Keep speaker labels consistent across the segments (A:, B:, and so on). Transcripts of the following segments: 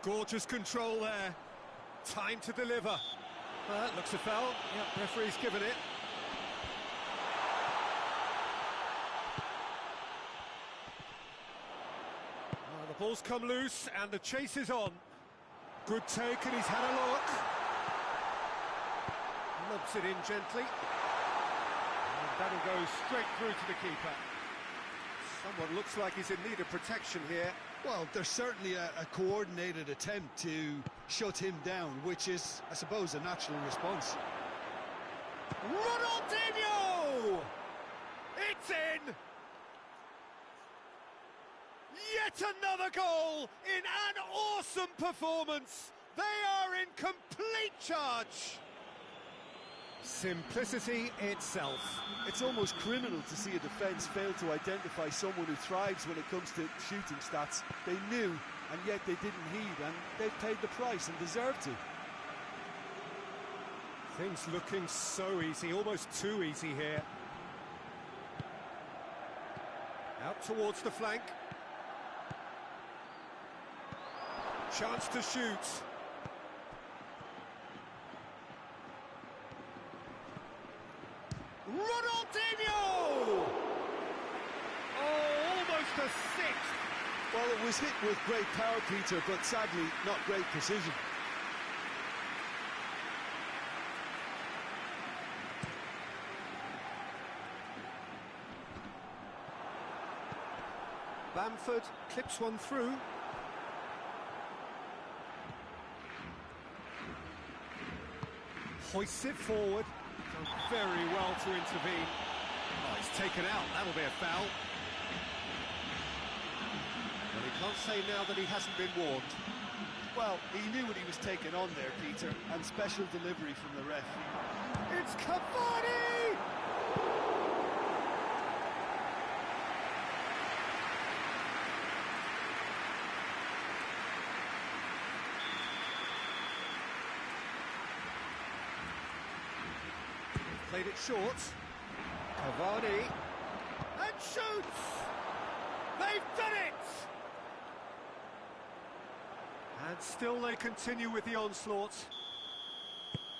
A: Gorgeous control there. Time to deliver. That looks a foul. Yep, referee's given it. The ball's come loose and the chase is on. Good take, and he's had a look. Lobs it in gently. And that'll go straight through to the keeper. Someone looks like he's in need of protection here.
B: Well, there's certainly a coordinated attempt to shut him down, which is, I suppose, a natural response.
A: Ronaldinho! It's in! Yet another goal in an awesome performance! They are in complete charge! Simplicity itself.
B: It's almost criminal to see a defence fail to identify someone who thrives when it comes to shooting stats. They knew, and yet they didn't heed, and they've paid the price and deserve to.
A: Things looking so easy, almost too easy here. Out towards the flank. Chance to shoot. Ronaldinho! Oh, almost a sixth.
B: Well, it was hit with great power, Peter, but sadly not great precision.
A: Bamford clips one through. Hoists it forward. Done very well to intervene. Oh, he's taken out. That'll be a foul. Well, he can't say now that he hasn't been warned.
B: Well, he knew what he was taking on there, Peter, and special delivery from the ref.
A: It's Cavani! Played it short. Cavani. And shoots! They've done it! And still they continue with the onslaught.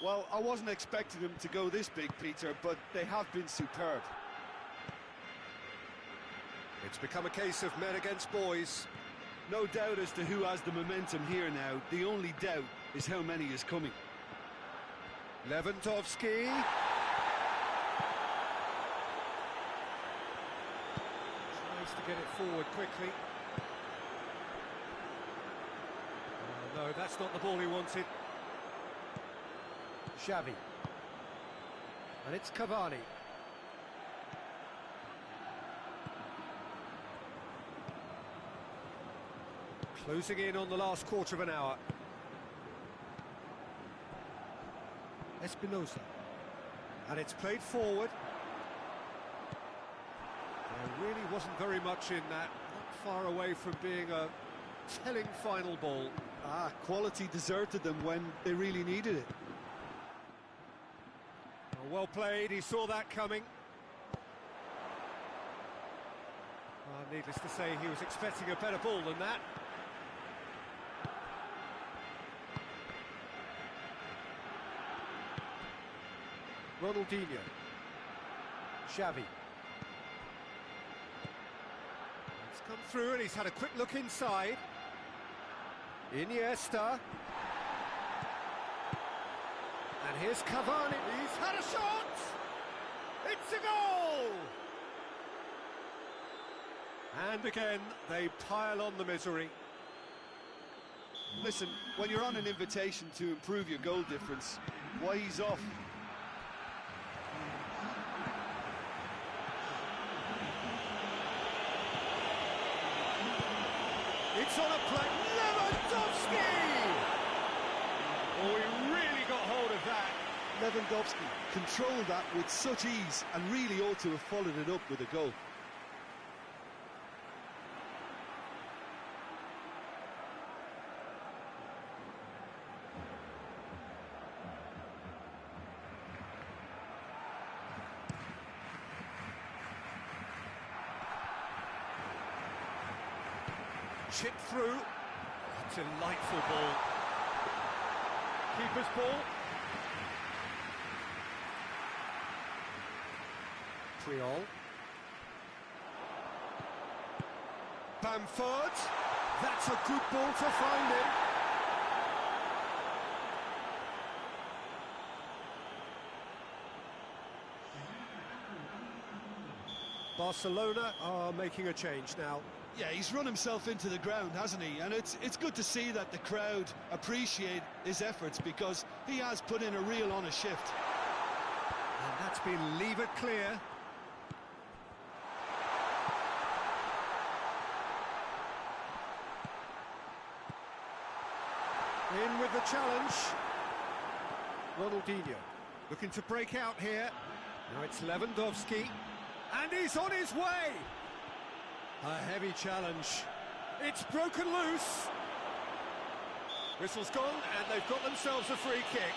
B: Well, I wasn't expecting them to go this big, Peter, but they have been superb.
A: It's become a case of men against boys.
B: No doubt as to who has the momentum here now. The only doubt is how many is coming.
A: Lewandowski. To get it forward quickly. Oh, no, that's not the ball he wanted. Xavi. And it's Cavani. Closing in on the last quarter of an hour. Espinosa. And it's played forward. There really wasn't very much in that, not far away from being a telling final ball.
B: Quality deserted them when they really needed it.
A: Well played, he saw that coming. Needless to say, he was expecting a better ball than that. Ronaldinho. Xavi. Come through and he's had a quick look inside. Iniesta. And here's Cavani. He's had a shot! It's a goal! And again, they pile on the misery.
B: Listen, when you're on an invitation to improve your goal difference, why ease off?
A: It's on a play. Lewandowski! Oh, he really got hold of that.
B: Lewandowski controlled that with such ease and really ought to have followed it up with a goal.
A: Chip through. delightful ball. Keeper's ball. Triol. Bamford. That's a good ball to find him. Barcelona are making a change now.
B: Yeah, he's run himself into the ground, hasn't he? And it's good to see that the crowd appreciate his efforts, because he has put in a real honest shift.
A: And that's been levered clear. In with the challenge. Ronaldinho looking to break out here. Now it's Lewandowski. And he's on his way! A heavy challenge. It's broken loose. Whistle's gone, and they've got themselves a free kick.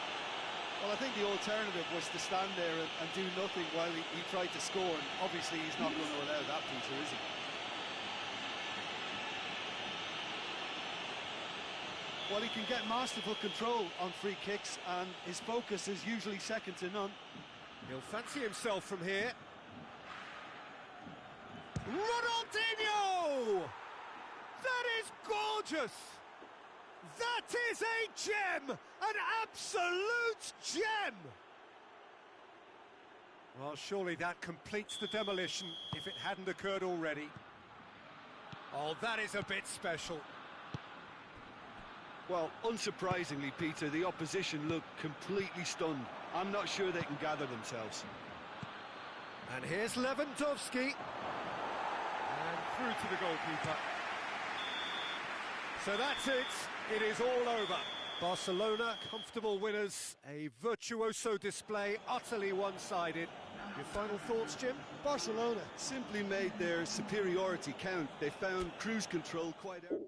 B: Well, I think the alternative was to stand there and do nothing while he tried to score, and obviously he's not going to allow that, Peter, is he? Well, he can get masterful control on free kicks, and his focus is usually second to none.
A: He'll fancy himself from here. Ronaldinho! That is gorgeous! That is a gem! An absolute gem! Well, surely that completes the demolition if it hadn't occurred already. Oh, that is a bit special.
B: Well, unsurprisingly, Peter, the opposition look completely stunned. I'm not sure they can gather themselves.
A: And here's Lewandowski. And through to the goalkeeper. So that's it. It is all over. Barcelona, comfortable winners. A virtuoso display, utterly one-sided. Your final thoughts, Jim?
B: Barcelona simply made their superiority count. They found cruise control quite early.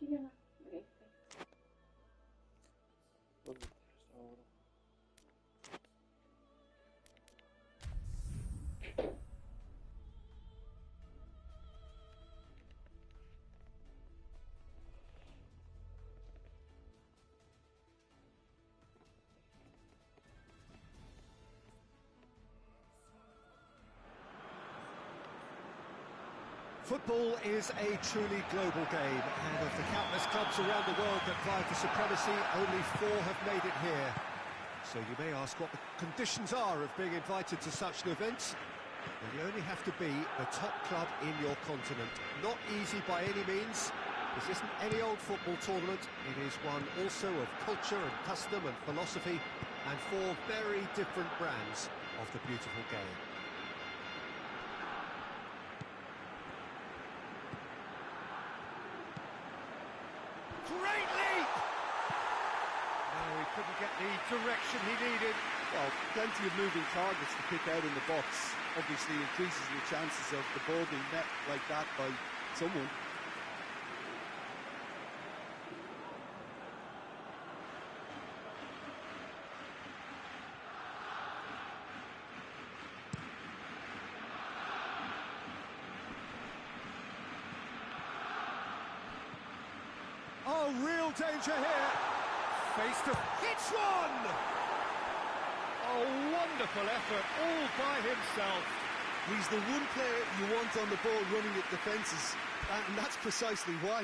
C: Girona. Ok.
A: Football is a truly global game, and of the countless clubs around the world that vie for supremacy, only 4 have made it here. So you may ask what the conditions are of being invited to such an event. Well, you only have to be the top club in your continent. Not easy by any means. This isn't any old football tournament. It is one also of culture and custom and philosophy, and 4 very different brands of the beautiful game. Great leap! No, he couldn't get the direction he needed.
B: Well, plenty of moving targets to pick out in the box. Obviously increases the chances of the ball being met like that by someone.
A: Oh, real danger here. face to... Hits one!
D: Oh, wonderful effort, all by himself.
B: He's the one player you want on the ball running at defences, and that's precisely why.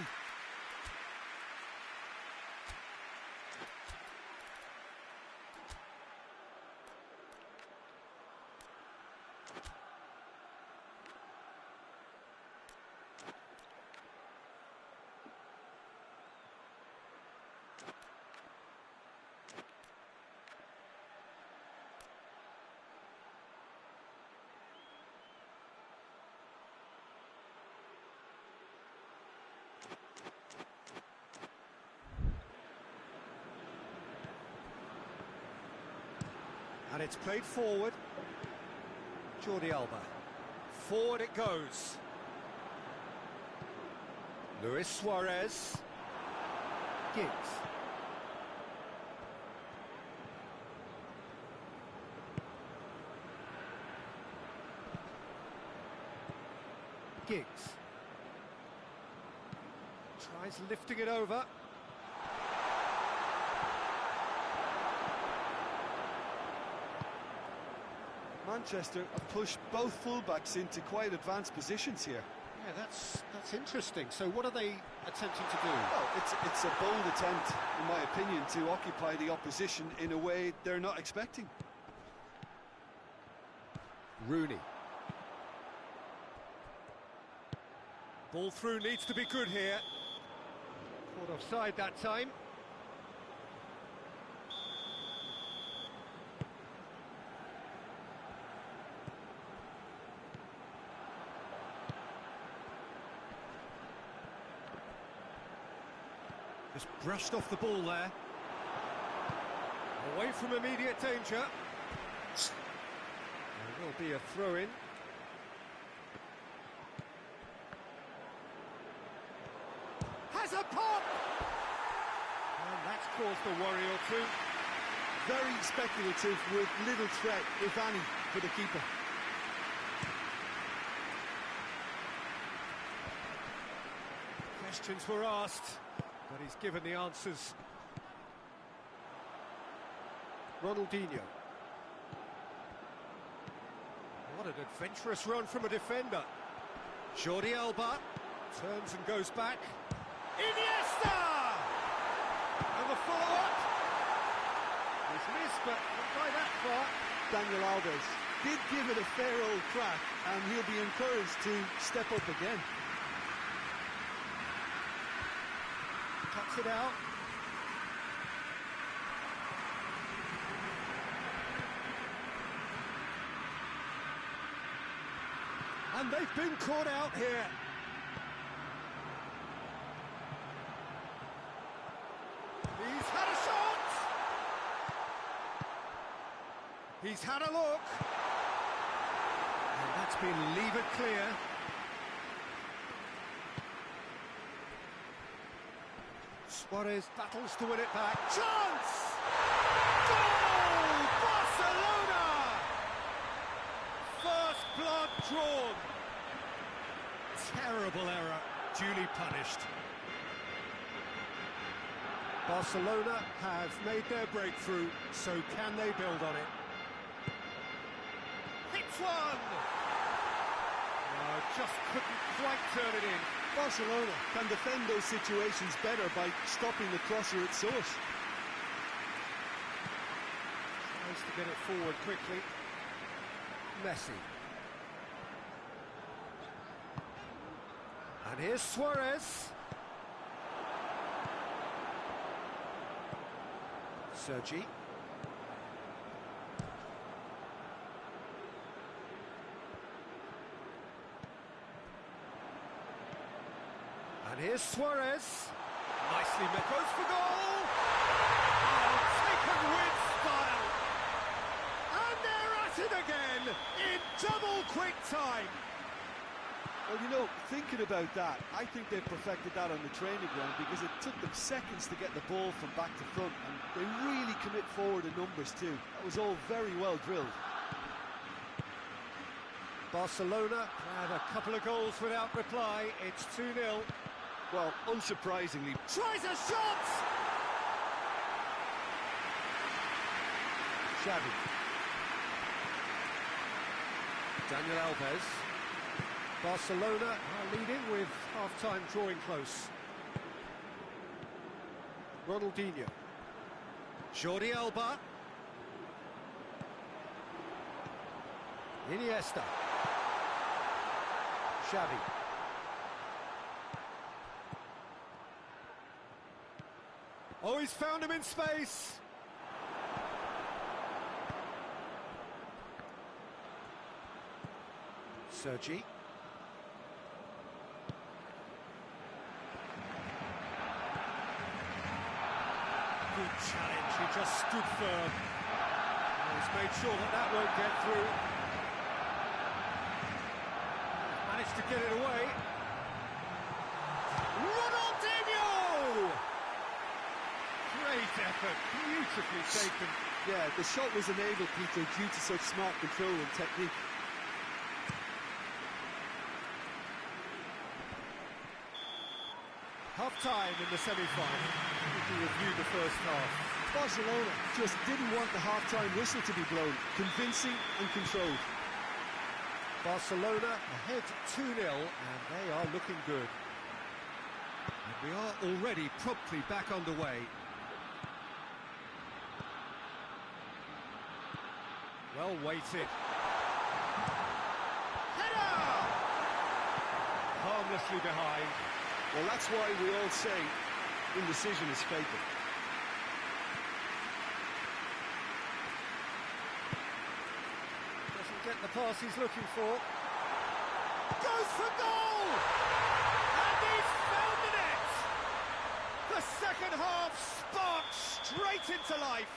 A: And it's played forward. Jordi Alba. Forward it goes. Luis Suarez. Giggs. Giggs. Tries lifting it over.
B: Manchester have pushed both fullbacks into quite advanced positions here.
A: Yeah, that's interesting. So what are they attempting to do?
B: Well, it's a bold attempt, in my opinion, to occupy the opposition in a way they're not expecting.
A: Rooney. Ball through needs to be good here. Caught offside that time. Just brushed off the ball there. Away from immediate danger. There will be a throw-in. Has a pop! And that's caused a worry or two.
B: Very speculative with little threat, if any, for the keeper.
A: Questions were asked, but he's given the answers. Ronaldinho. What an adventurous run from a defender. Jordi Alba turns and goes back. Iniesta! And the follow-up. He's missed, but not by that far.
B: Daniel Alves did give it a fair old crack, and he'll be encouraged to step up again.
A: Cuts it out. And they've been caught out here. He's had a shot! He's had a look. And that's been levered clear. Suarez battles to win it back. Chance! Goal! Barcelona! First blood drawn. Terrible error, duly punished. Barcelona have made their breakthrough, so can they build on it? Hits one! Just couldn't quite turn it in.
B: Barcelona can defend those situations better by stopping the crosser at source.
A: Tries to get it forward quickly. Messi. And here's Suarez. Sergi. And here's Suarez. Nicely met. Goes for goal. Oh, taken with style. And they're at it again in double quick time.
B: Well, you know, thinking about that, I think they perfected that on the training ground because it took them seconds to get the ball from back to front, and they really commit forward in numbers too. That was all very well drilled.
A: Barcelona had a couple of goals without reply. It's 2-0.
B: Well, unsurprisingly,
A: Tries a shot! Xavi. Daniel Alves. Barcelona are leading with half-time drawing close. Ronaldinho. Jordi Alba. Iniesta. Xavi. Oh, he's found him in space. Sergi. Good challenge, he just stood firm. He's made sure that that won't get through. Managed to get it away. Ronaldinho! Great effort, beautifully taken.
B: Yeah, the shot was enabled, Peter, due to such smart control and technique.
A: Half-time in the semi-final. We review the first half.
B: Barcelona just didn't want the half-time whistle to be blown. Convincing and controlled.
A: Barcelona ahead 2-0, and they are looking good. And we are already promptly back underway. Well weighted. Header! Harmlessly behind.
B: Well, that's why we all say indecision is fatal.
A: Doesn't get the pass he's looking for. Goes for goal! And he's found the net! The second half sparks straight into life.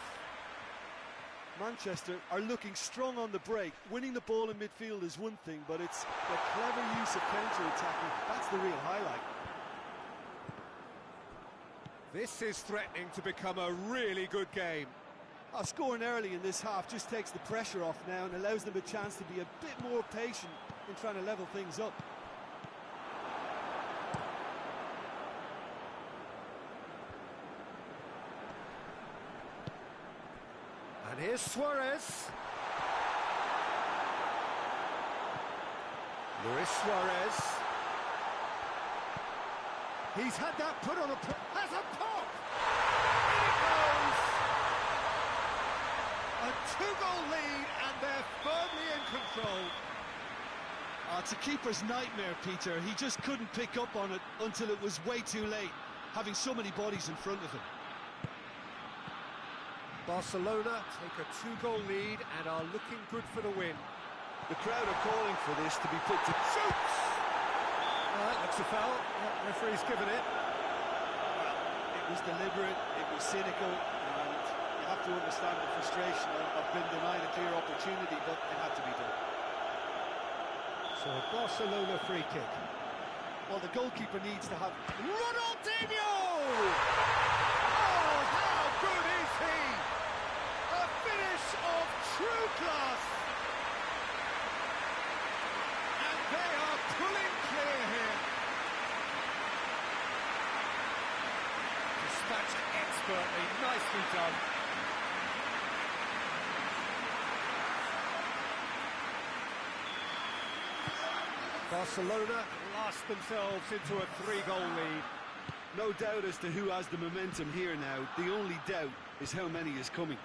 B: Manchester are looking strong on the break. Winning the ball in midfield is one thing, but it's the clever use of counter-attacking. That's the real highlight.
A: This is threatening to become a really good game.
B: Scoring early in this half just takes the pressure off now and allows them a chance to be a bit more patient in trying to level things up.
A: And here's Suarez. Luis Suarez. He's had that put on has a pop! In it goes! A two-goal lead, and they're firmly in control.
B: It's a keeper's nightmare, Peter. He just couldn't pick up on it until it was way too late, having so many bodies in front of him.
A: Barcelona take a two-goal lead and are looking good for the win.
B: The crowd are calling for this to be put to...
A: Shoots! That looks a foul. The referee's given it.
B: Well, it was deliberate, it was cynical, and you have to understand the frustration of being denied a clear opportunity, but it had to be done.
A: So a Barcelona free kick.
B: Well, the goalkeeper needs to have...
A: Ronaldinho! Oh, how good is he? A finish of true class. And they are pulling clear here. Dispatched expertly, nicely done. Barcelona last themselves into a three-goal lead.
B: No doubt as to who has the momentum here now. The only doubt is how many is coming.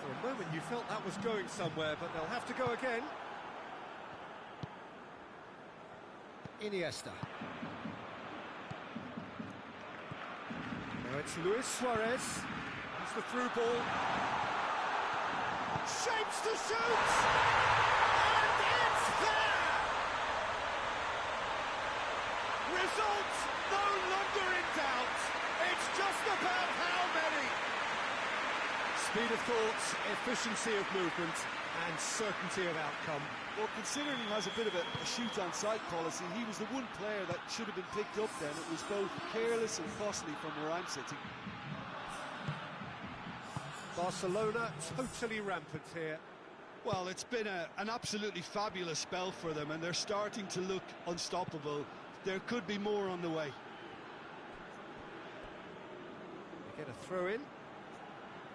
A: For a moment you felt that was going somewhere, but they'll have to go again. Iniesta. Now it's Luis Suarez. Here's the through ball. Shapes to shoot! And it's there! Result no longer in doubt. It's just about how many. Speed of thought, efficiency of movement, and certainty of outcome.
B: Well, considering he has a bit of a shoot-on-sight policy, he was the one player that should have been picked up then. It was both careless and costly from where I'm sitting.
A: Barcelona totally rampant here.
B: Well, it's been an absolutely fabulous spell for them, and they're starting to look unstoppable. There could be more on the way.
A: They get a throw in.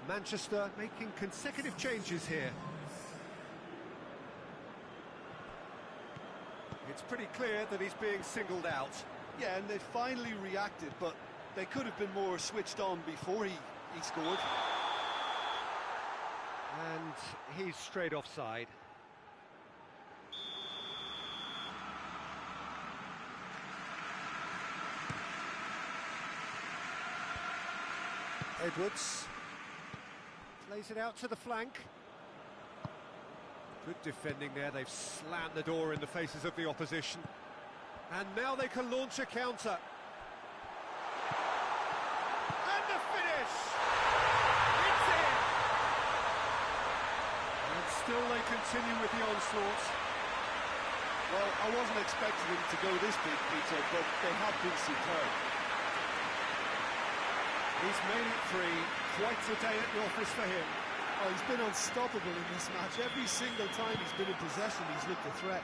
A: Manchester making consecutive changes here. It's pretty clear that he's being singled out.
B: Yeah, and they finally reacted, but they could have been more switched on before he scored.
A: And he's straight offside. Edwards plays it out to the flank. Good defending there, they've slammed the door in the faces of the opposition. And now they can launch a counter. And the finish! It's in! And still they continue with the onslaught.
B: Well, I wasn't expecting them to go this big, Peter, but they have been superb.
A: He's made it three. Quite a day at the office for him.
B: Oh, he's been unstoppable in this match. Every single time he's been in possession, he's looked a threat.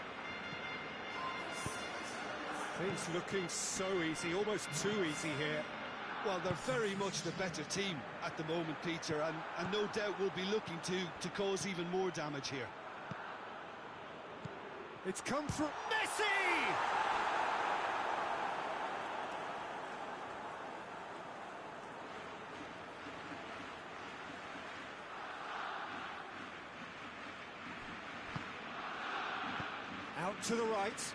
A: Things looking so easy, almost too easy here.
B: Well, they're very much the better team at the moment, Peter, and no doubt will be looking to cause even more damage here.
A: It's come from Messi! Out to the right.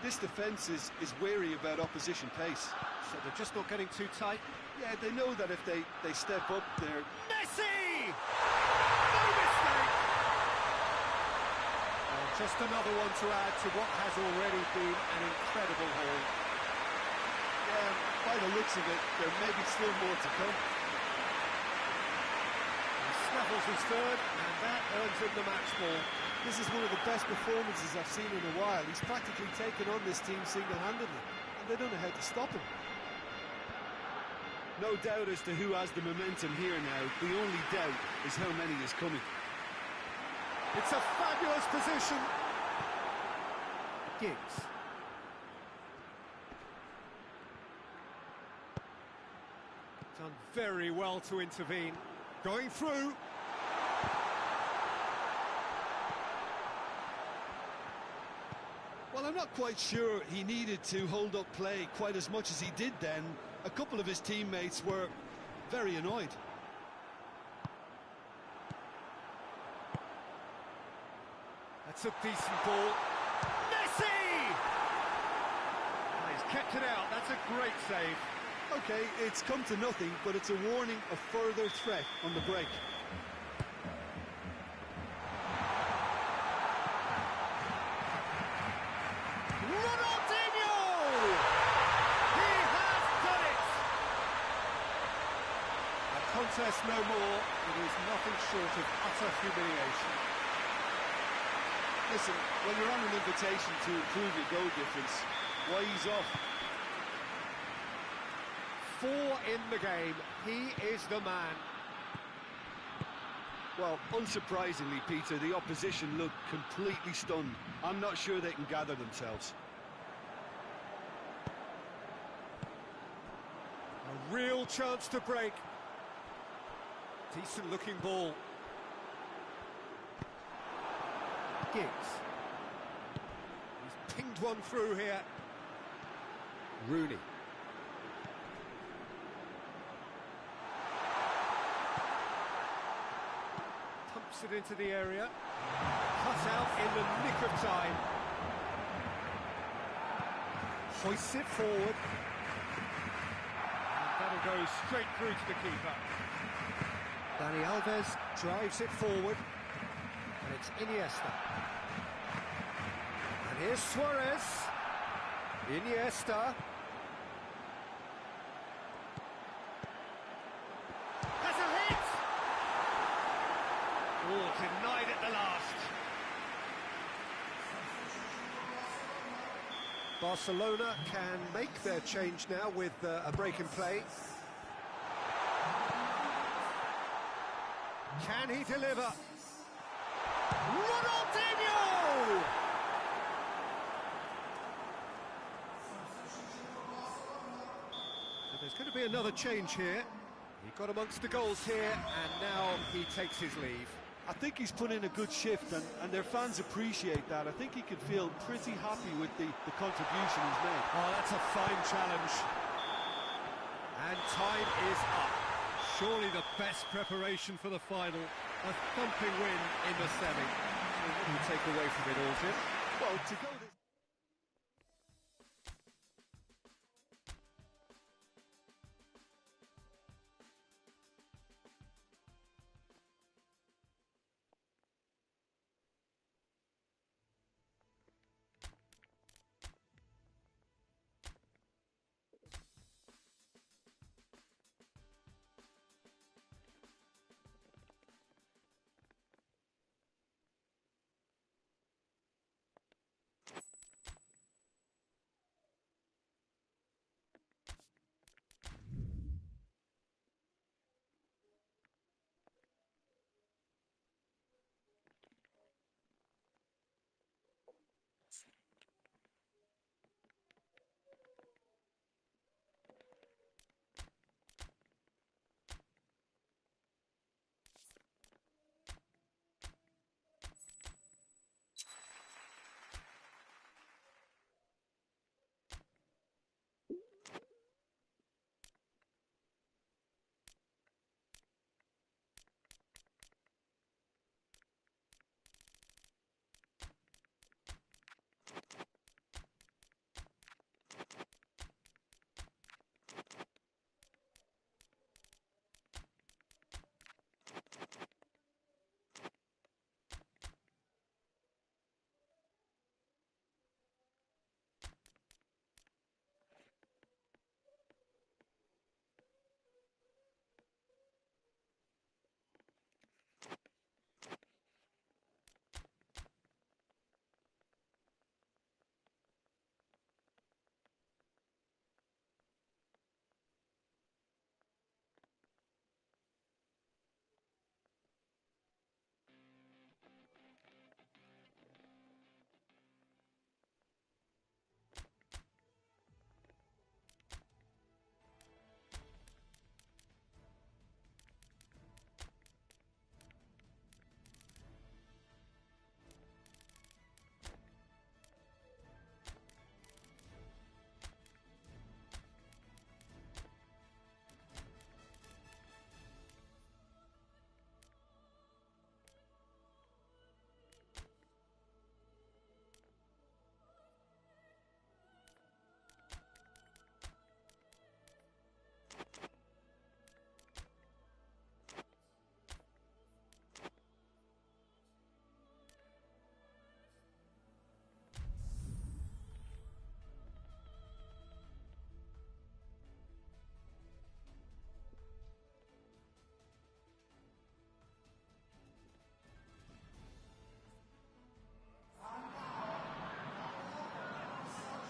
B: This defence is wary about opposition pace.
A: So they're just not getting too tight.
B: Yeah, they know that if they step up, they're...
A: Messi! No mistake! Well, just another one to add to what has already been an incredible haul.
B: Yeah, by the looks of it, there may be still more to come.
A: He snaffles his third, and that earns him the match ball.
B: This is one of the best performances I've seen in a while. He's practically taken on this team single-handedly, and they don't know how to stop him. No doubt as to who has the momentum here now. The only doubt is how many is coming.
A: It's a fabulous position. Giggs. Done very well to intervene. Going through.
B: Well, I'm not quite sure he needed to hold up play quite as much as he did then. A couple of his teammates were very annoyed.
A: That's a decent ball. Messi! Oh, he's kept it out. That's a great save.
B: Okay, it's come to nothing, but it's a warning of further threat on the break.
A: Contest no more. It is nothing short of utter humiliation.
B: Listen, when you're on an invitation to improve your goal difference, why ease off?
A: 4 in the game. He is the man.
B: Well, unsurprisingly, Peter, the opposition look completely stunned. I'm not sure they can gather themselves.
A: A real chance to break. Decent looking ball. Giggs. He's pinged one through here. Rooney. Pumps it into the area. Cut out in the nick of time. Hoists it forward. And that'll go straight through to the keeper. Dani Alves drives it forward, and it's Iniesta. And here's Suarez. Iniesta. Has a hit! Oh, denied at the last. Barcelona can make their change now with a break in play. Can he deliver? Ronaldinho! So there's going to be another change here. He got amongst the goals here, and now he takes his leave.
B: I think he's put in a good shift, and their fans appreciate that. I think he can feel pretty happy with the contribution he's made.
A: Oh, that's a fine challenge. And time is up.
D: Surely the best preparation for the final. A thumping win in the semi.
A: So what do you take away from it all, Jim?
B: Well, to go this...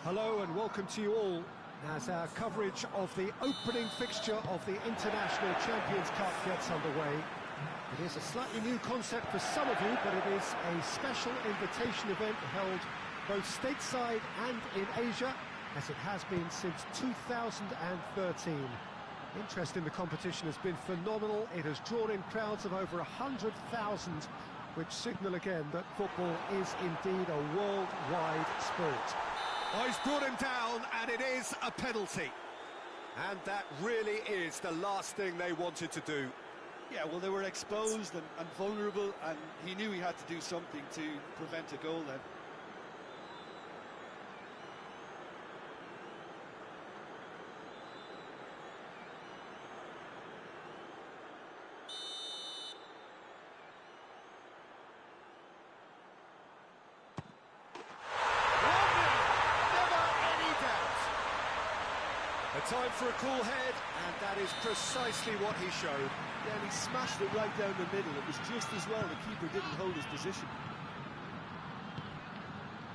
A: Hello and welcome to you all as our coverage of the opening fixture of the International Champions Cup gets underway. It is a slightly new concept for some of you, but it is a special invitation event held both stateside and in Asia, as it has been since 2013. Interest in the competition has been phenomenal. It has drawn in crowds of over 100,000, which signal again that football is indeed a worldwide sport.
D: Oh, he's brought him down, and it is a penalty.
A: And that really is the last thing they wanted to do.
B: Yeah, well, they were exposed and vulnerable, and he knew he had to do something to prevent a goal then.
A: A time for a cool head, and that is precisely what he showed.
B: Yeah, and he smashed it right down the middle. It was just as well the keeper didn't hold his position.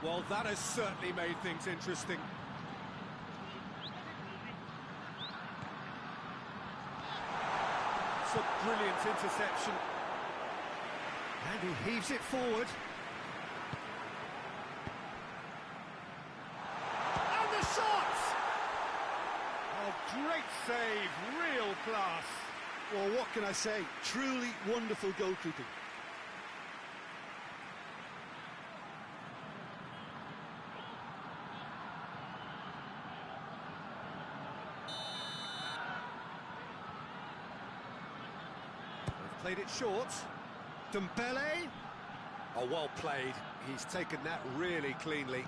A: Well, that has certainly made things interesting. It's a brilliant interception. And he heaves it forward. And the shot!
D: Oh, great save, real class.
B: Well, what can I say? Truly wonderful goalkeeping.
A: They've played it short. Dembele. Oh, well played. He's taken that really cleanly.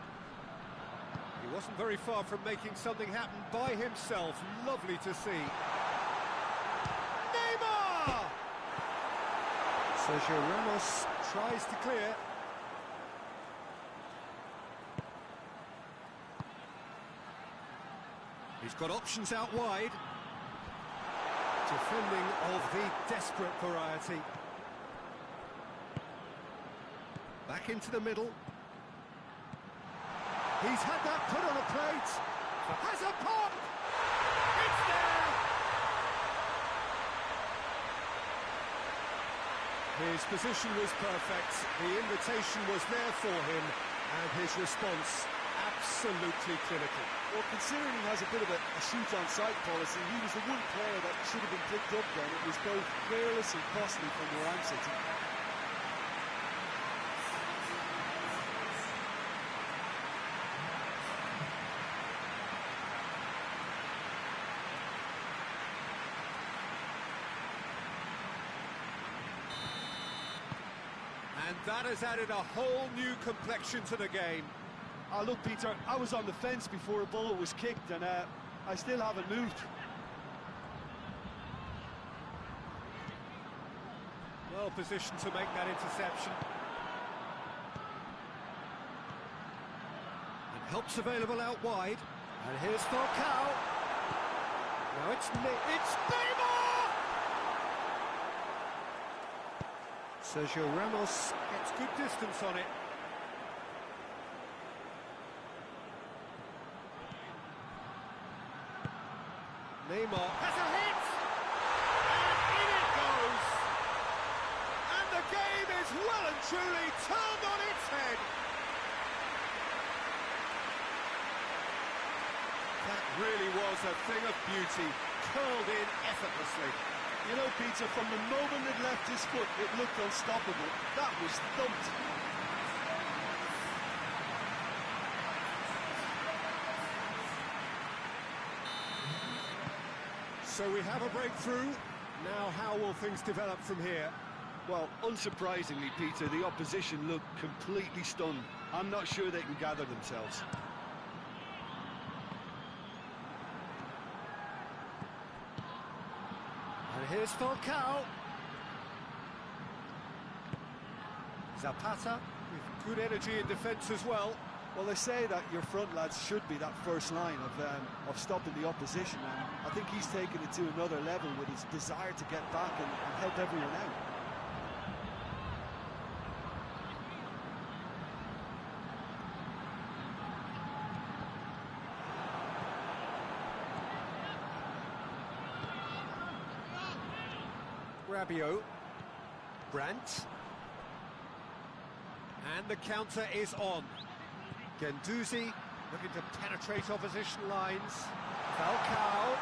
A: He wasn't very far from making something happen by himself. Lovely to see. Neymar! Sergio Ramos tries to clear. He's got options out wide. Defending of the desperate variety. Back into the middle. He's had that put on a plate. Has a pop! It's there! His position was perfect. The invitation was there for him, and his response absolutely clinical.
B: Well, considering he has a bit of a shoot-on-sight policy, he was the one player that should have been picked up then. It was both careless and costly from where I'm sitting.
A: And that has added a whole new complexion to the game.
B: Look, Peter, I was on the fence before a ball was kicked, and I still haven't moved.
A: Well positioned to make that interception. And help's available out wide. And here's Falcao. Now it's Neymar! Sergio Ramos gets good distance on it. Neymar has a hit! And in it goes! And the game is well and truly turned on its head! That really was a thing of beauty, curled in effortlessly.
B: You know, Peter, from the moment it left his foot, it looked unstoppable. That was thumped.
A: So we have a breakthrough. Now how will things develop from here?
B: Well, unsurprisingly, Peter, the opposition look completely stunned. I'm not sure they can gather themselves.
A: And here's Falcao. Zapata with good energy in defence as well.
B: Well, they say that your front lads should be that first line of stopping the opposition, and I think he's taken it to another level with his desire to get back and help everyone out.
A: Rabiot, Brandt, and the counter is on. Guendouzi looking to penetrate opposition lines. Falcao.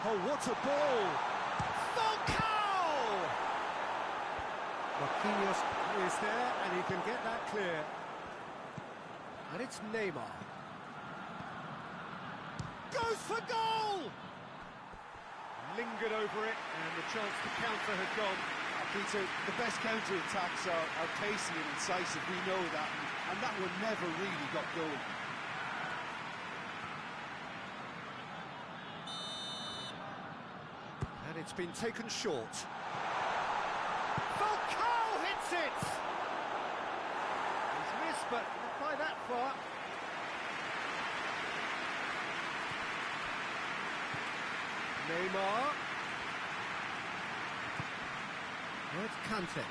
A: Oh, what a ball! Falcao! Marquinhos is there, and he can get that clear. And it's Neymar. Goes for goal! Lingered over it, and the chance to counter had gone.
B: Peter, the best counter-attacks are pacey and incisive, we know that, and that one never really got going.
A: And it's been taken short. Falcao hits it! He's missed, but not by that far. Neymar. Well, it's Kante.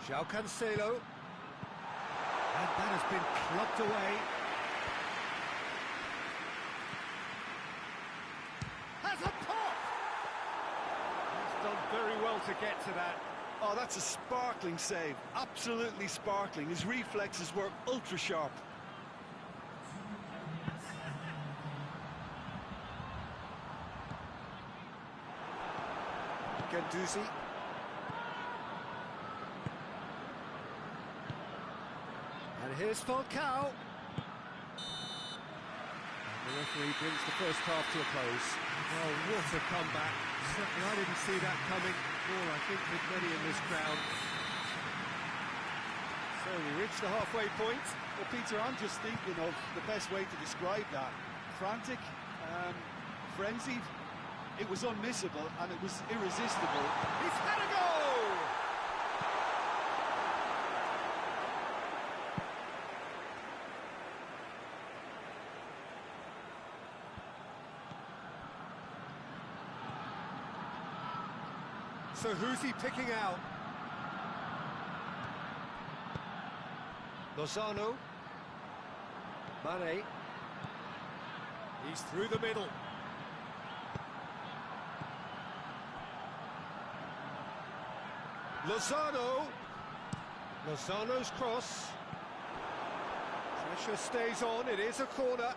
A: João Cancelo. And that has been clubbed away. Has a pop! He's done very well to get to that.
B: Oh, that's a sparkling save. Absolutely sparkling. His reflexes were ultra-sharp.
A: Gendouzi. And here's Falcao. And the referee brings the first half to a close.
D: Oh, what a comeback. Certainly I didn't see that coming, or I think with many in this crowd.
A: So we reach the halfway point.
B: Well, Peter, I'm just thinking of the best way to describe that. Frantic, frenzied. It was unmissable and it was irresistible.
A: He's had a goal! So who's he picking out? Lozano. Mane. He's through the middle. Lozano. Lozano's cross. Pressure stays on, it is a corner.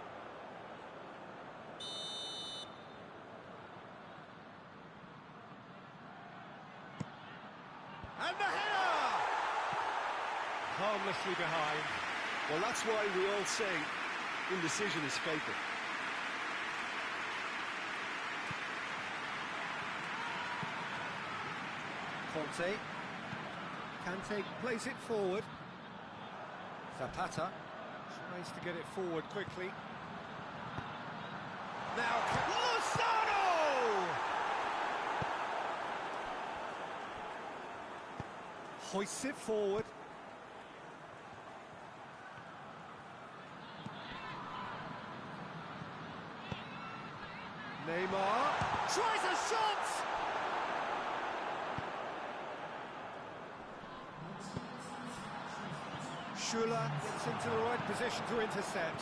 A: And the header! Harmlessly behind.
B: Well, that's why we all say indecision is fatal.
A: Conte. Kante plays it forward. Zapata tries to get it forward quickly. Now Lozano! Hoists it forward. Neymar tries a shot! Schüller gets into the right position to intercept.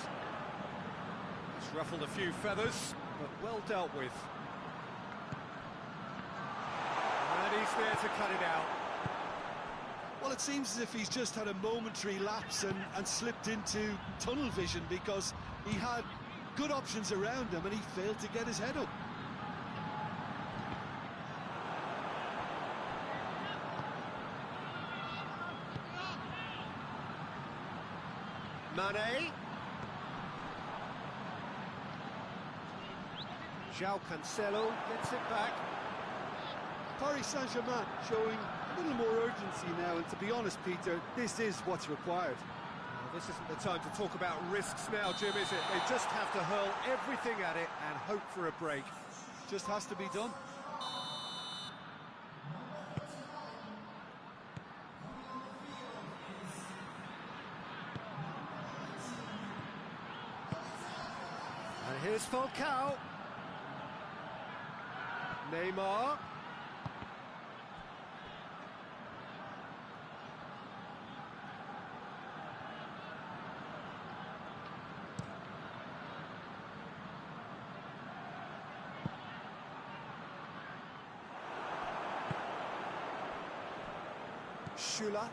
A: He's ruffled a few feathers, but well dealt with. And he's there to cut it out.
B: Well, it seems as if he's just had a momentary lapse and slipped into tunnel vision, because he had good options around him and he failed to get his head up.
A: Mane. João Cancelo gets it back.
B: Paris Saint-Germain showing a little more urgency now, and to be honest, Peter, this is what's required.
A: Well, this isn't the time to talk about risks now, Jim, is it? They just have to hurl everything at it and hope for a break.
B: Just has to be done.
A: And here's Falcao. Neymar. Schüller.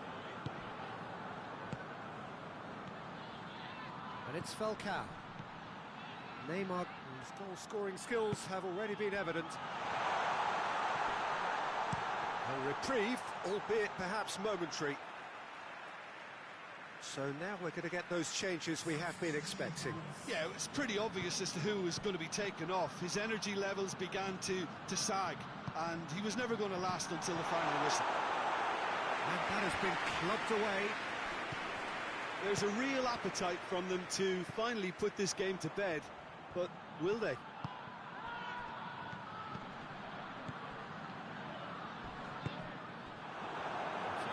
A: And it's Falcao. Neymar, whose goal-scoring skills have already been evident. A reprieve, albeit perhaps momentary. So now we're going to get those changes we have been expecting.
B: Yeah, it was pretty obvious as to who was going to be taken off. His energy levels began to sag, and he was never going to last until the final whistle.
A: And that has been clubbed away.
B: There's a real appetite from them to finally put this game to bed, but will they?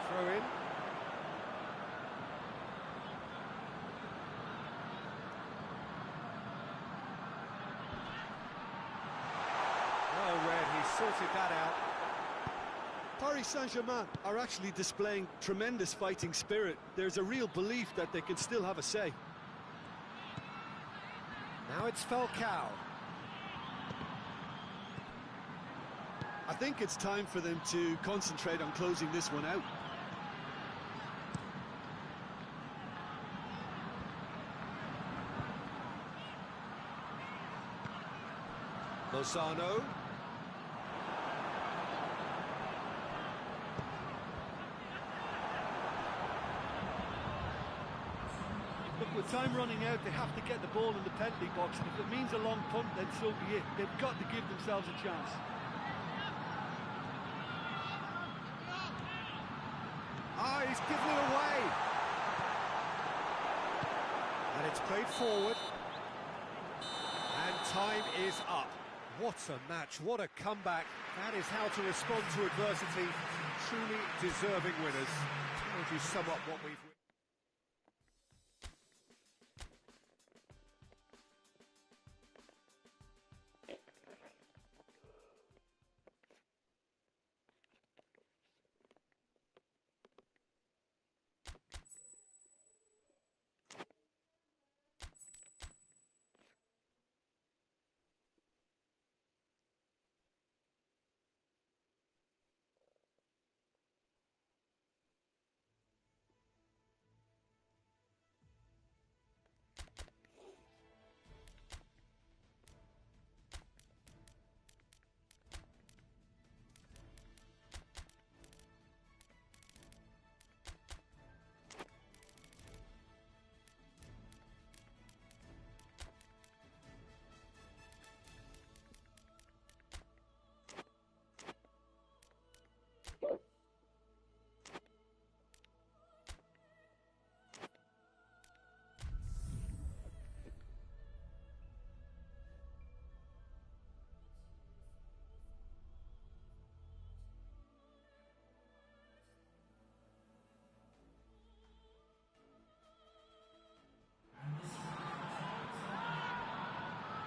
A: Throw in. Well read, he sorted that out.
B: Paris Saint-Germain are actually displaying tremendous fighting spirit. There's a real belief that they can still have a say.
A: Now it's Falcao.
B: I think it's time for them to concentrate on closing this one out.
A: Lozano.
B: Look, with time running out, they have to get the ball in the penalty box, and if it means a long punt, then so be it. They've got to give themselves a chance.
A: Ah, he's given it away. And it's played forward. And time is up. What a match, what a comeback. That is how to respond to adversity. Truly deserving winners. Told you somewhat what we've...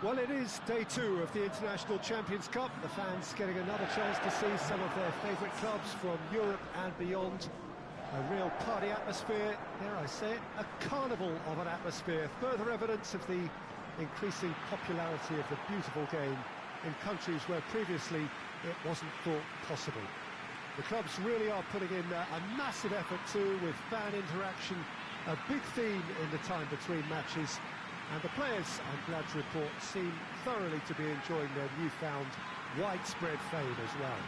A: Well, it is day 2 of the International Champions Cup. The fans getting another chance to see some of their favourite clubs from Europe and beyond. A real party atmosphere, dare I say it, a carnival of an atmosphere. Further evidence of the increasing popularity of the beautiful game in countries where previously it wasn't thought possible. The clubs really are putting in a massive effort too, with fan interaction, a big theme in the time between matches. And the players, I'm glad to report, seem thoroughly to be enjoying their newfound widespread fame as well.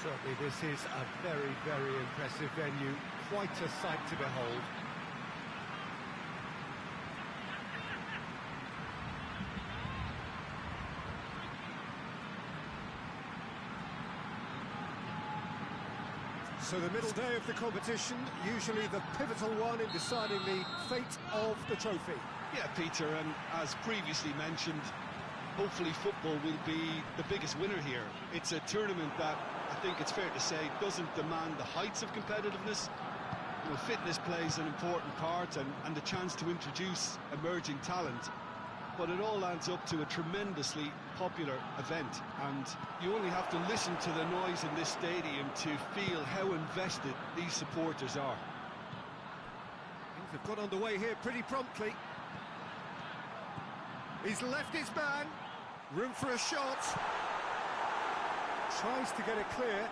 A: Certainly this is a very, very impressive venue, quite a sight to behold. So the middle day of the competition, usually the pivotal one in deciding the fate of the trophy.
B: Yeah, Peter, and as previously mentioned, hopefully football will be the biggest winner here. It's a tournament that, I think it's fair to say, doesn't demand the heights of competitiveness. You know, fitness plays an important part, and the chance to introduce emerging talent. But it all adds up to a tremendously popular event, and you only have to listen to the noise in this stadium to feel how invested these supporters are.
A: Things have got underway here pretty promptly. He's left his man, room for a shot. Tries to get it clear.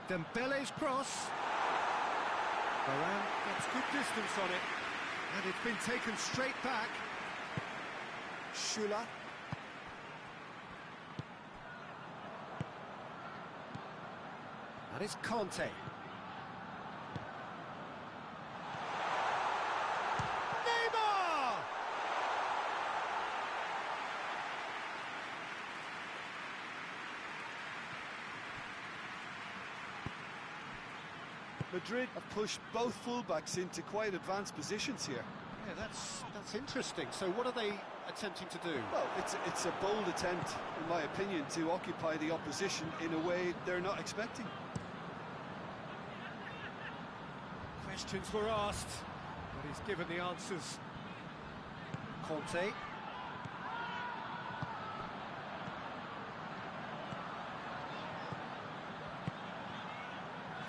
A: Dembele's cross. Varane gets good distance on it, and it's been taken straight back. Schüller. And it's Conte. Neymar!
B: Madrid have pushed both fullbacks into quite advanced positions here.
A: Yeah, that's interesting. So what are they attempting to do?
B: Well, it's a bold attempt, in my opinion, to occupy the opposition in a way they're not expecting.
A: Questions were asked, but he's given the answers. Conte.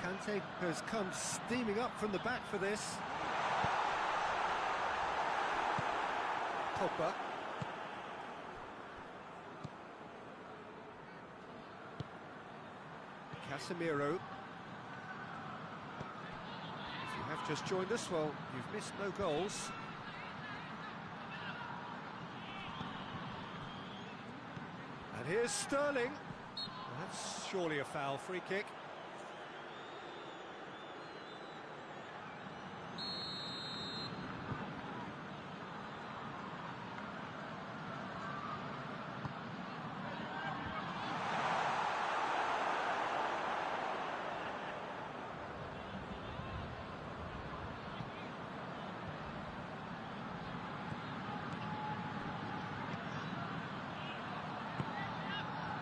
A: Kante has come steaming up from the back for this. Pogba. Casemiro. If you have just joined us, well, you've missed no goals. And here's Sterling. That's surely a foul, free kick.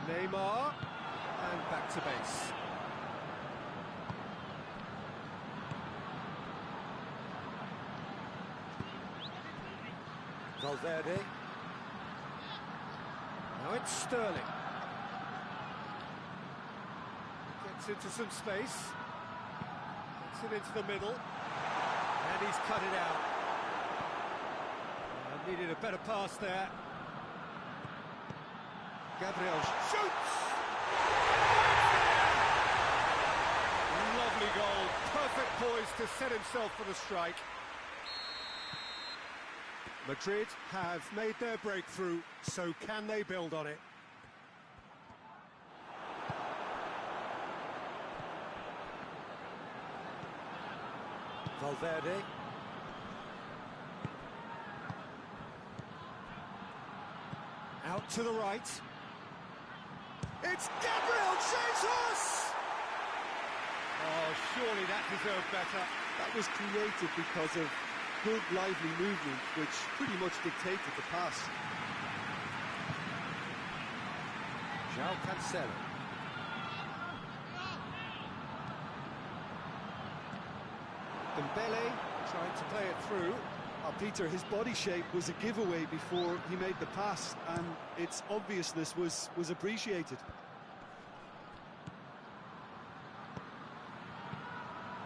A: Neymar, and back to base. Valverde. Now it's Sterling. Gets into some space. Gets it into the middle. And he's cut it out. Needed a better pass there. Gabriel shoots! Lovely goal, perfect poise to set himself for the strike. Madrid have made their breakthrough, so can they build on it? Valverde. Out to the right. It's Gabriel Jesus! Oh, surely that deserved better.
B: That was created because of good, lively movement, which pretty much dictated the pass.
A: João Cancelo. Dembele trying to play it through.
B: Peter, his body shape was a giveaway before he made the pass, and its obviousness was appreciated.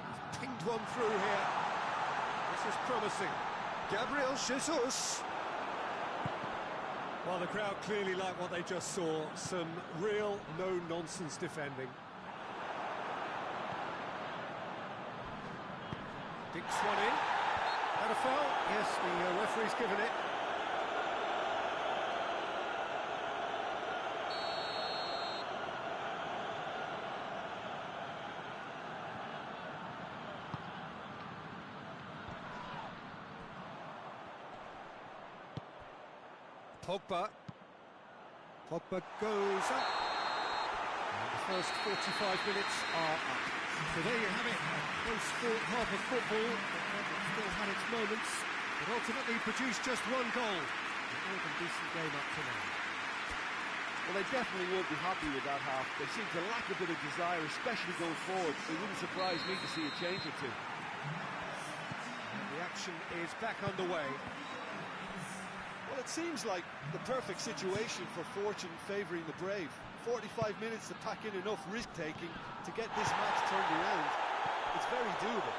A: He's pinged one through here. This is promising. Gabriel Jesus. Well, the crowd clearly like what they just saw. Some real no-nonsense defending. Dinks one in. That a foul? Yes, the referee's given it. Pogba goes up. And the first 45 minutes are up. So there you have it, a close half of football. Still had its moments, but ultimately produced just one goal. A more than decent game up to now.
B: Well, they definitely won't be happy with that half. They seem to lack a bit of desire, especially going forward. It wouldn't surprise me to see a change or two.
A: And the action is back underway.
B: Well, it seems like the perfect situation for fortune favouring the brave. 45 minutes to pack in enough risk-taking to get this match turned around. It's very doable.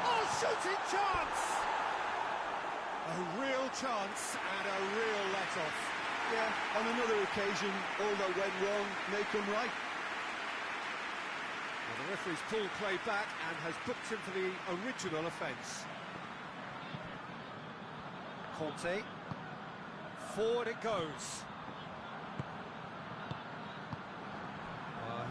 A: Oh, shooting chance! A real chance and a real let-off.
B: Yeah, on another occasion, all that went wrong may come right.
A: Well, the referee's pulled play back and has booked him for the original offence. Conte. Forward it goes.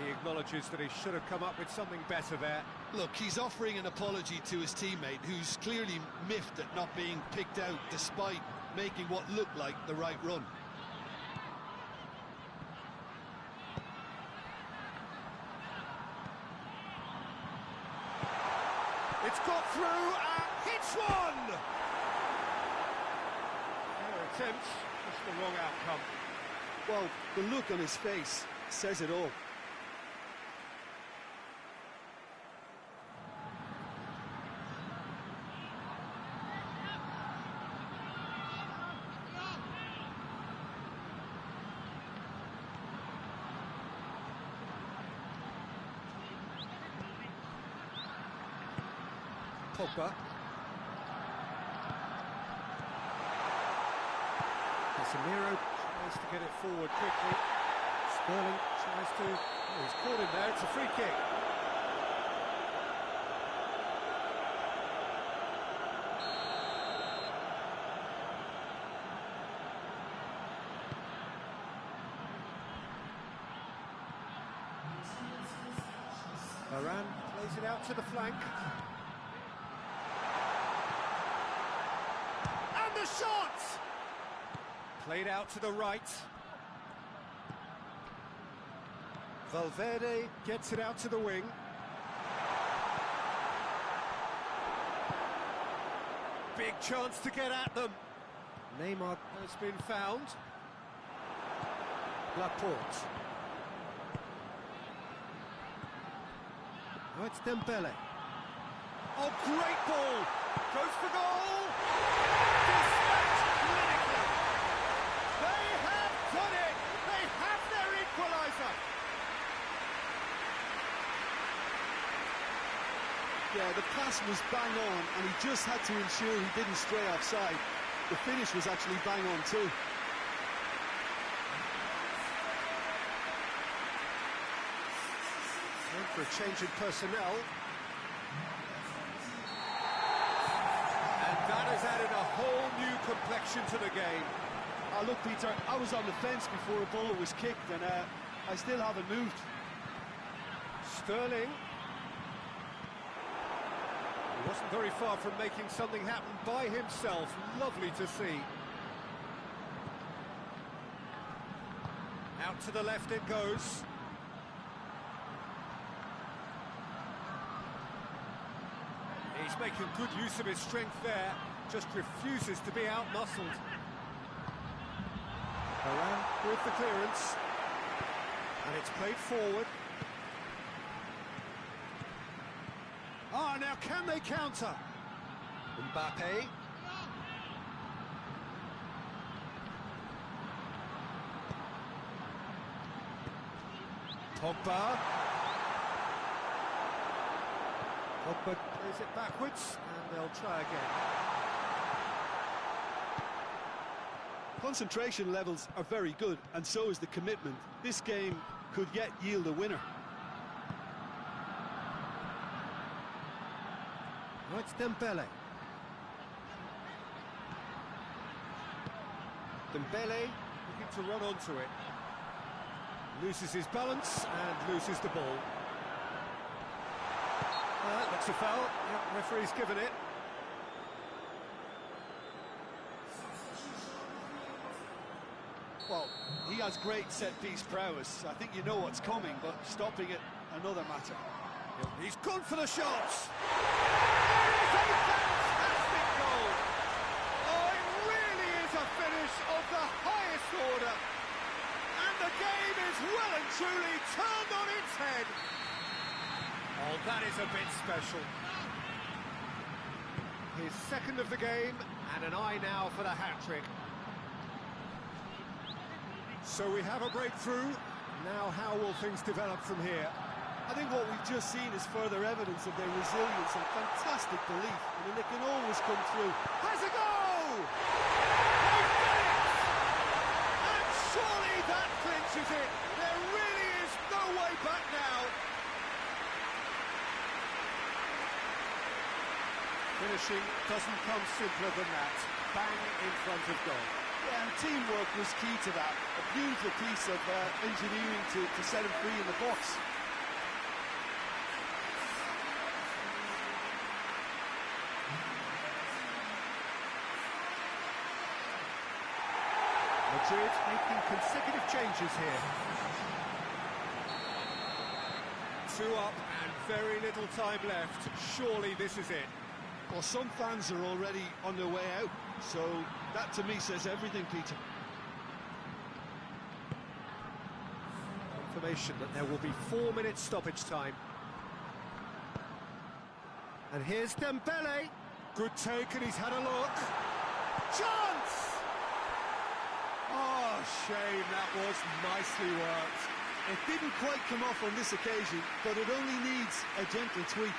A: He acknowledges that he should have come up with something better there.
B: Look, he's offering an apology to his teammate, who's clearly miffed at not being picked out despite making what looked like the right run.
A: It's got through and hits one! Fair attempt, just the wrong outcome.
B: Well, the look on his face says it all.
A: Pogba. Casemiro tries to get it forward quickly. Sterling tries to... Oh, he's caught him there, it's a free kick. Varane plays it out to the flank. And the shot! Played out to the right. Valverde gets it out to the wing. Big chance to get at them. Neymar has been found. Laporte. Oh, it's Dembele. Oh, great ball! Goes for goal! Dispatched clinically! They have done it! They have their equaliser!
B: Yeah, the pass was bang on, and he just had to ensure he didn't stray offside. The finish was actually bang on too.
A: And for a change in personnel. And that has added a whole new complexion to the game.
B: Look, Peter, I was on the fence before a ball was kicked, and I still haven't moved.
A: Sterling. He wasn't very far from making something happen by himself. Lovely to see. Out to the left it goes. He's making good use of his strength there. Just refuses to be out-muscled. Varane with the clearance. And it's played forward. Ah, now can they counter? Mbappe. Pogba. Pogba plays it backwards, and they'll try again.
B: Concentration levels are very good, and so is the commitment. This game could yet yield a winner.
A: Oh, it's Dembele. Dembele looking to run onto it. Loses his balance and loses the ball. Looks a foul. Yep, referee's given it.
B: Well, he has great set-piece prowess. I think you know what's coming, but stopping it, another matter.
A: He's gone for the shots. There is a fantastic goal. Oh, it really is a finish of the highest order. And the game is well and truly turned on its head. Oh, that is a bit special. His second of the game, and an eye now for the hat-trick. So we have a breakthrough. Now how will things develop from here?
B: I think what we've just seen is further evidence of their resilience and fantastic belief. I mean, they can always come through.
A: Has a goal! They've done it! And surely that clinches it. There really is no way back now. Finishing doesn't come simpler than that. Bang in front of goal.
B: Yeah, and teamwork was key to that. A beautiful piece of engineering to set him free in the box.
A: Madrid making consecutive changes here. 2 up and very little time left. Surely this is it.
B: Well, some fans are already on their way out, so that to me says everything, Peter.
A: Confirmation that there will be 4 minutes stoppage time. And here's Dembele. Good take, and he's had a look. Chance! Oh, shame, that was nicely worked.
B: It didn't quite come off on this occasion, but it only needs a gentle tweak.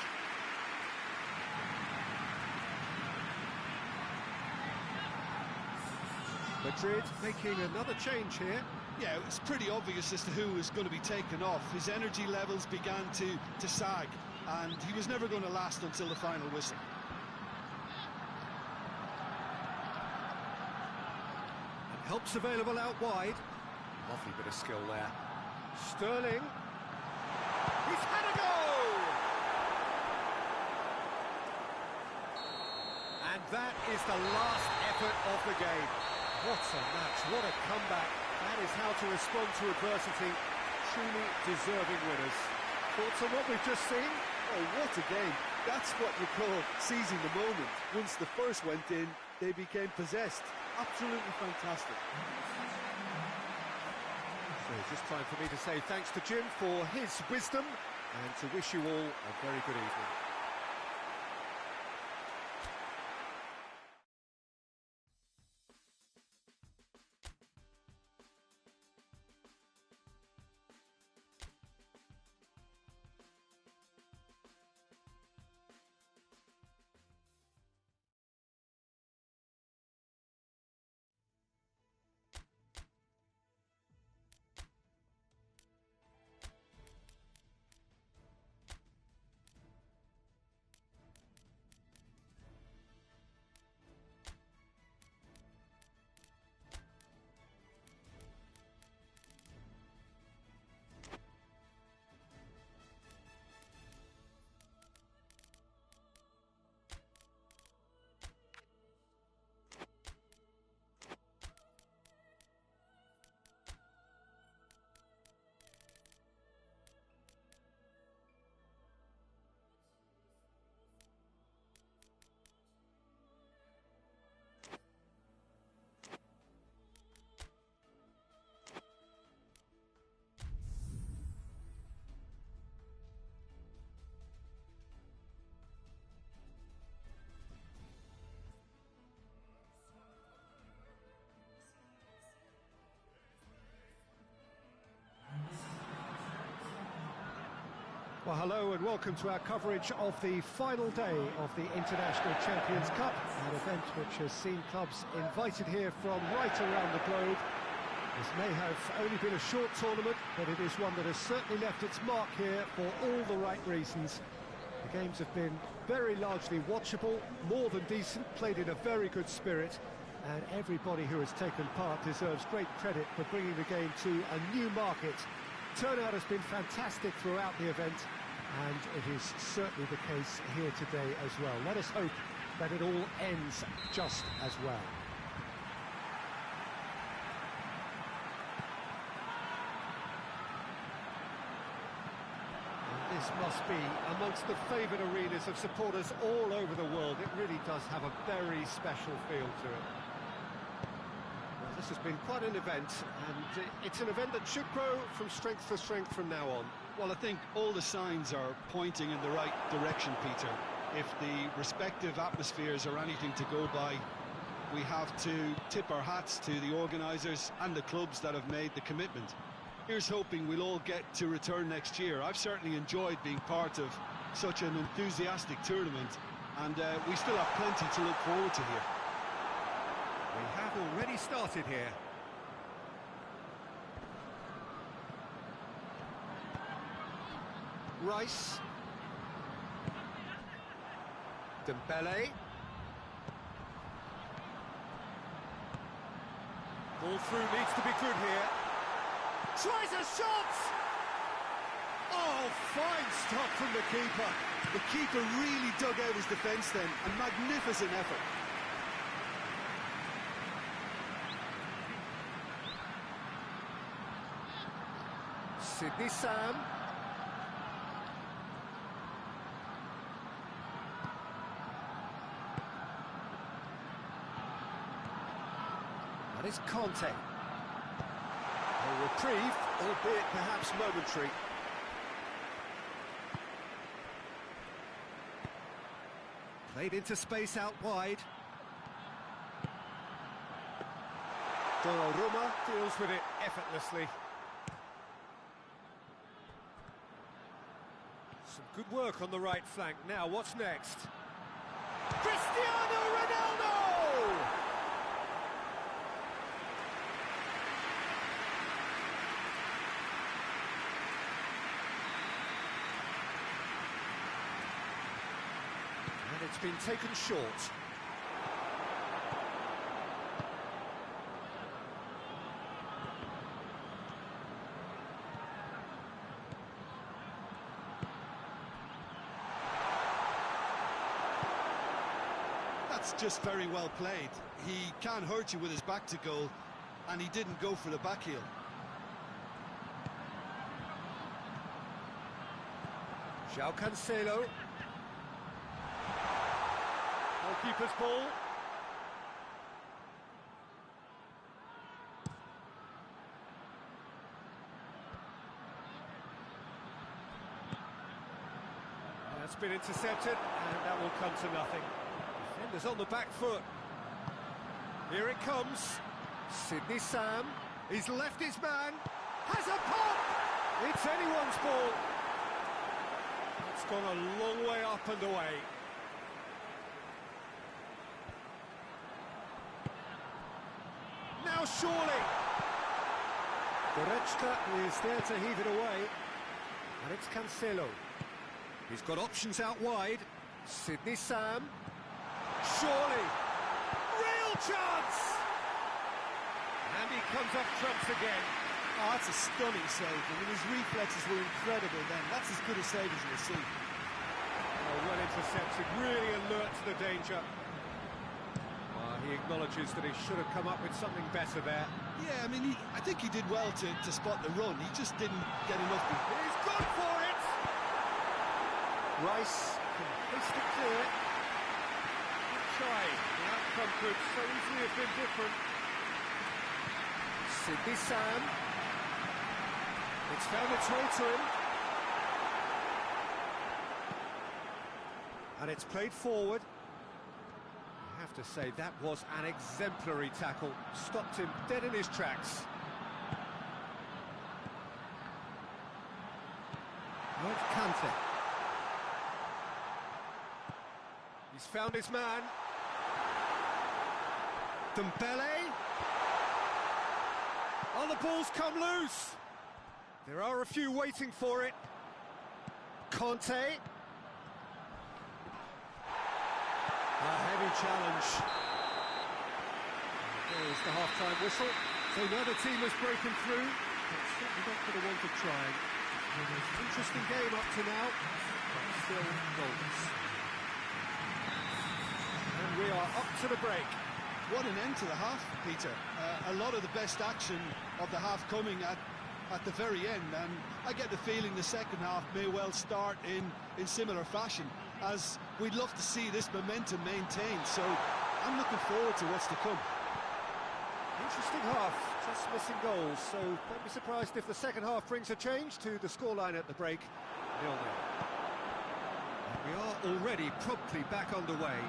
A: Madrid making another change here.
B: Yeah, it was pretty obvious as to who was going to be taken off. His energy levels began to sag, and he was never going to last until the final whistle.
A: And help's available out wide. Lovely bit of skill there. Sterling. He's had a goal! That is the last effort of the game. What a match, what a comeback. That is how to respond to adversity. Truly deserving winners. Thoughts on what we've just seen?
B: Oh, what a game. That's what you call seizing the moment. Once the first went in, they became possessed. Absolutely fantastic.
A: So it's just time for me to say thanks to Jim for his wisdom and to wish you all a very good evening. Well, hello and welcome to our coverage of the final day of the International Champions Cup, an event which has seen clubs invited here from right around the globe. This may have only been a short tournament, but it is one that has certainly left its mark here for all the right reasons. The games have been very largely watchable, more than decent, played in a very good spirit, and everybody who has taken part deserves great credit for bringing the game to a new market. Turnout has been fantastic throughout the event, and it is certainly the case here today as well. Let us hope that it all ends just as well. And this must be amongst the favoured arenas of supporters all over the world. It really does have a very special feel to it. This has been quite an event, and it's an event that should grow from strength to strength from now on.
B: Well, I think all the signs are pointing in the right direction, Peter. If the respective atmospheres are anything to go by, we have to tip our hats to the organisers and the clubs that have made the commitment. Here's hoping we'll all get to return next year. I've certainly enjoyed being part of such an enthusiastic tournament, and we still have plenty to look forward to here.
A: We have already started here. Rice. Dembele. Ball through needs to be good here. Tries a shot! Oh, fine stop from the keeper.
B: The keeper really dug out his defence then. A magnificent effort.
A: Sidney Sam. That is Conte. A reprieve, albeit perhaps momentary. Played into space out wide. Donnarumma deals with it effortlessly. Some good work on the right flank. Now, what's next? Cristiano Ronaldo! And it's been taken short.
B: that's just very well played. He can't hurt you with his back to goal, and he didn't go for the back heel.
A: João Cancelo. Goalkeeper's ball. That's been intercepted, and that will come to nothing. Defenders on the back foot. Here it comes. Sidney Sam. He's left his man. Has a pop! It's anyone's ball. It's gone a long way up and away. Now surely. Goretzka is there to heave it away. And it's Cancelo. He's got options out wide. Sidney Sam. Surely. Real chance! And he comes off trumps again.
B: Oh, that's a stunning save. I mean, his reflexes were incredible then. That's as good a save as you'll see.
A: Oh, well intercepted, really alert to the danger. He acknowledges that he should have come up with something better there.
B: Yeah, I mean, I think he did well to spot the run. He just didn't get enough.
A: He's gone for it! Rice can hoist it clear. Good try. The outcome could so easily have been different. Sidney Sam. It's found its way to him. And it's played forward. I have to say, that was an exemplary tackle. Stopped him dead in his tracks. Well, it's Kante. He's found his man. Dembele. Oh, the ball's come loose. There are a few waiting for it. Conte. A heavy challenge. There's the half-time whistle. So neither team has broken through. It's certainly not for the want of trying. It's an interesting game up to now, but still goals. And we are up to the break.
B: What an end to the half, Peter. A lot of the best action of the half coming at the very end, and I get the feeling the second half may well start in similar fashion, as we'd love to see this momentum maintained, so I'm looking forward to what's to come.
A: Interesting half, just missing goals, so don't be surprised if the second half brings a change to the scoreline at the break, 0-0. We are already promptly back underway.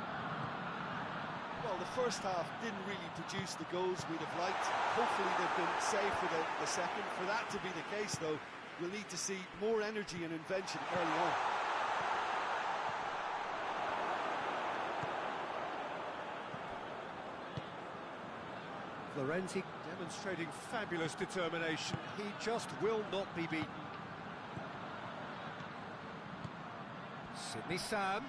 B: Well, the first half didn't really produce the goals we'd have liked. Hopefully they've been saved for the second. For that to be the case, though, we'll need to see more energy and invention early on.
A: Florenzi demonstrating fabulous determination. He just will not be beaten. Sidney Sam.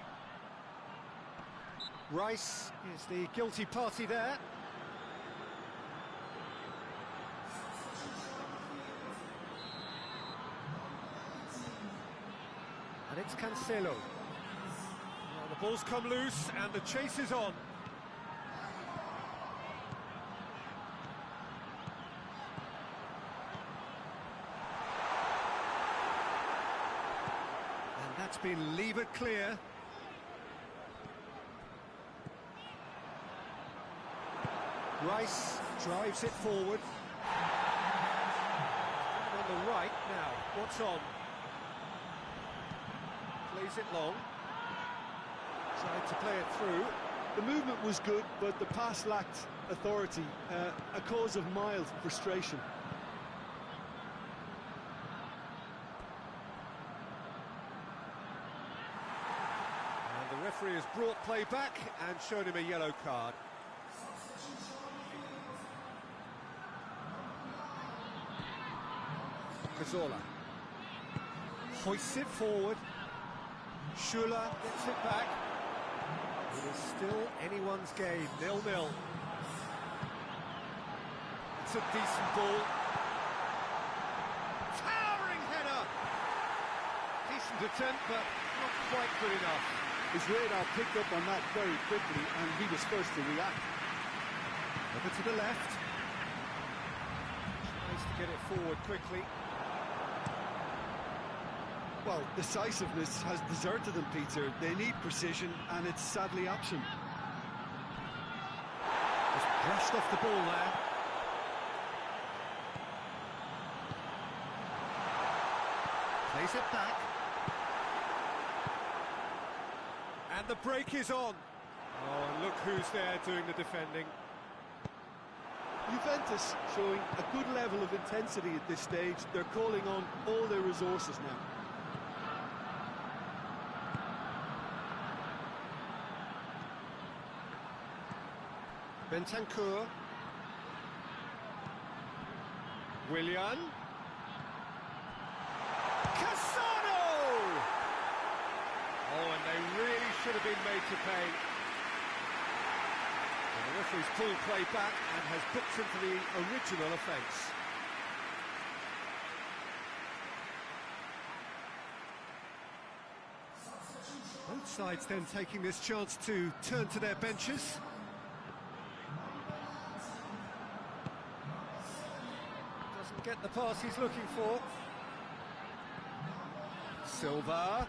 A: Rice is the guilty party there. And it's Cancelo. Well, the ball's come loose and the chase is on. And that's been levered clear. Rice drives it forward. On the right now, what's on? Plays it long. Tried to play it through.
B: The movement was good, but the pass lacked authority, a cause of mild frustration.
A: And the referee has brought play back and shown him a yellow card. Cazorla hoists it forward. Schuller gets it back. It is still anyone's game, 0-0. It's a decent ball. Towering header! Decent
D: decent attempt, but not quite good enough.
B: His radar picked up on that very quickly, and he was first to react.
A: Over to the left. Tries to get it forward quickly.
B: Well, decisiveness has deserted them, Peter. They need precision, and it's sadly absent.
A: Just brushed off the ball there. Plays it back. And the break is on.
D: Oh, and look who's there doing the defending.
B: Juventus showing a good level of intensity at this stage. They're calling on all their resources now.
A: Bentancur.
D: Willian.
A: Cassano!
D: Oh, and they really should have been made to pay.
A: And the referee's pulled play back and has booked him for the original offence. Both sides then taking this chance to turn to their benches. Doesn't get the pass he's looking for. Silva.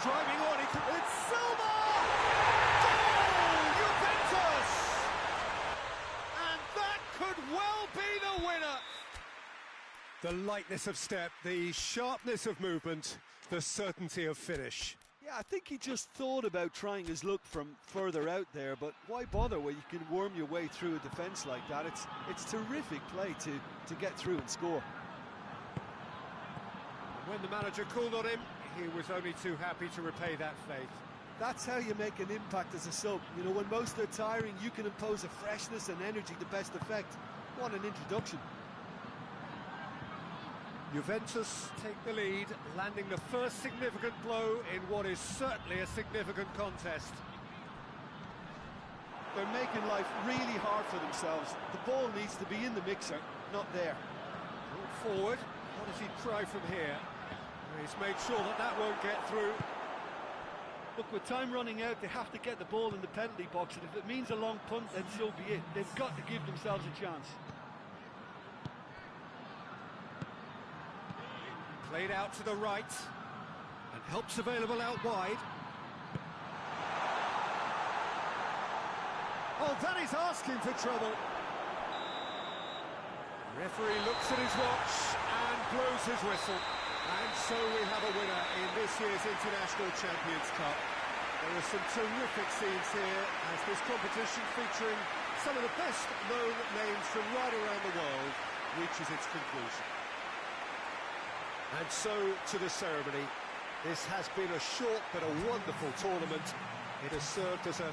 A: Driving on, it's Silva! Goal! Juventus!
D: And that could well be the winner.
A: The lightness of step, the sharpness of movement, the certainty of finish.
B: Yeah, I think he just thought about trying his luck from further out there, but why bother where you can worm your way through a defence like that? It's terrific play to get through and score.
A: When the manager called on him, he was only too happy to repay that faith.
B: That's how you make an impact as a sub. You know, when most are tiring, you can impose a freshness and energy to best effect. What an introduction.
A: Juventus take the lead, landing the first significant blow in what is certainly a significant contest.
B: They're making life really hard for themselves. The ball needs to be in the mixer, not there.
A: Brought forward, what does he try from here? He's made sure that won't get through.
B: Look, with time running out, they have to get the ball in the penalty box, and if it means a long punt, then so be it. They've got to give themselves a chance.
A: Played out to the right, and help's available out wide. Oh, that is asking for trouble. Referee looks at his watch and blows his whistle. And so we have a winner in this year's International Champions Cup. There are some terrific scenes here as this competition featuring some of the best known names from right around the world reaches its conclusion. And so to the ceremony. This has been a short but a wonderful tournament. It has served as a